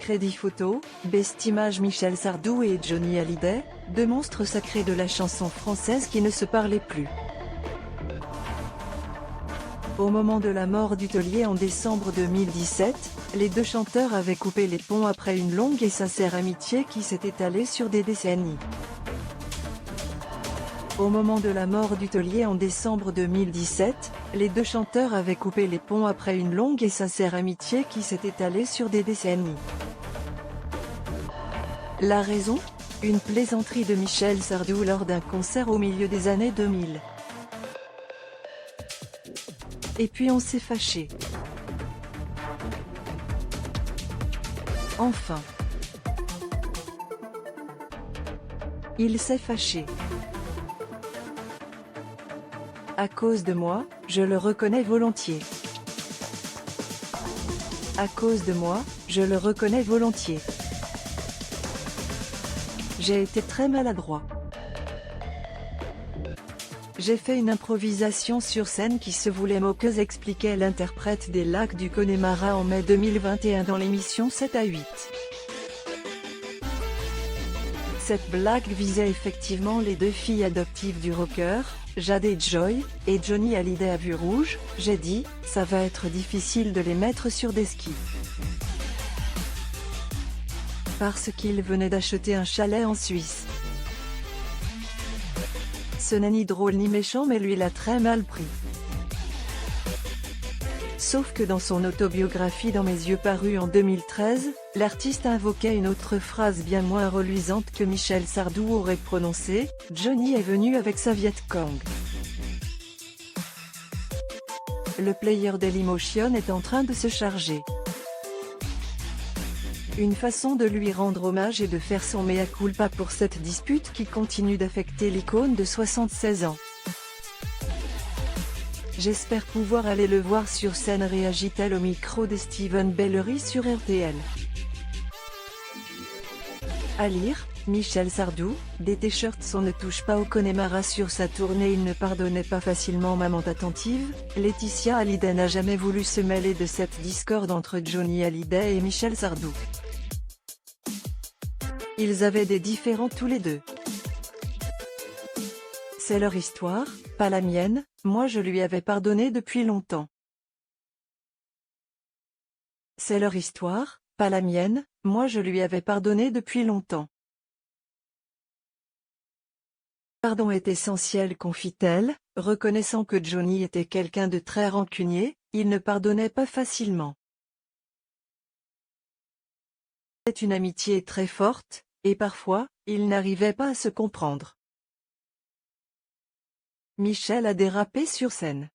Crédit photo, Best Image Michel Sardou et Johnny Hallyday, deux monstres sacrés de la chanson française qui ne se parlaient plus. Au moment de la mort du taulier en décembre 2017, les deux chanteurs avaient coupé les ponts après une longue et sincère amitié qui s'est étalée sur des décennies. Au moment de la mort du taulier en décembre 2017, les deux chanteurs avaient coupé les ponts après une longue et sincère amitié qui s'est étalée sur des décennies. La raison ? Une plaisanterie de Michel Sardou lors d'un concert au milieu des années 2000. Et puis on s'est fâché. Enfin. Il s'est fâché. À cause de moi, je le reconnais volontiers. À cause de moi, je le reconnais volontiers. J'ai été très maladroit. J'ai fait une improvisation sur scène qui se voulait moqueuse, expliquait l'interprète des Lacs du Connemara en mai 2021 dans l'émission 7 à 8. Cette blague visait effectivement les deux filles adoptives du rocker, Jade et Joy, et Johnny Hallyday à vue rouge. J'ai dit, ça va être difficile de les mettre sur des skis. Parce qu'ils venaient d'acheter un chalet en Suisse. Ce n'est ni drôle ni méchant, mais lui l'a très mal pris. Sauf que dans son autobiographie Dans mes yeux parue en 2013, l'artiste invoquait une autre phrase bien moins reluisante que Michel Sardou aurait prononcée, Johnny est venu avec sa Viet Cong. Le player Dailymotion est en train de se charger. Une façon de lui rendre hommage et de faire son mea culpa pour cette dispute qui continue d'affecter l'icône de 76 ans. J'espère pouvoir aller le voir sur scène, réagit-elle au micro de Steven Bellery sur RTL. À lire, Michel Sardou, des t-shirts On ne touche pas au Connemara sur sa tournée. Il ne pardonnait pas facilement maman attentive. Laetitia Hallyday n'a jamais voulu se mêler de cette discorde entre Johnny Hallyday et Michel Sardou. Ils avaient des différends tous les deux. C'est leur histoire, pas la mienne, moi je lui avais pardonné depuis longtemps. C'est leur histoire, pas la mienne, moi je lui avais pardonné depuis longtemps. Pardon est essentiel, confie-t-elle, reconnaissant que Johnny était quelqu'un de très rancunier, il ne pardonnait pas facilement. C'est une amitié très forte, et parfois, ils n'arrivaient pas à se comprendre. Michel a dérapé sur scène.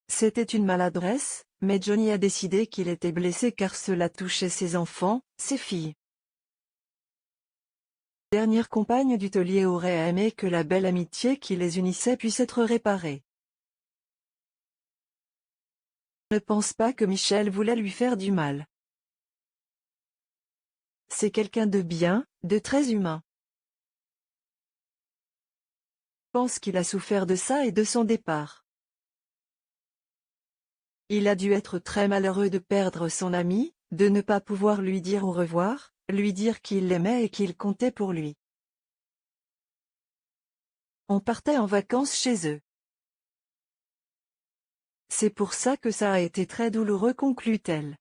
C'était une maladresse, mais Johnny a décidé qu'il était blessé car cela touchait ses enfants, ses filles. La dernière compagne du taulier aurait aimé que la belle amitié qui les unissait puisse être réparée. Je ne pense pas que Michel voulait lui faire du mal. C'est quelqu'un de bien, de très humain. Je pense qu'il a souffert de ça et de son départ. Il a dû être très malheureux de perdre son ami, de ne pas pouvoir lui dire au revoir, lui dire qu'il l'aimait et qu'il comptait pour lui. On partait en vacances chez eux. C'est pour ça que ça a été très douloureux, conclut-elle.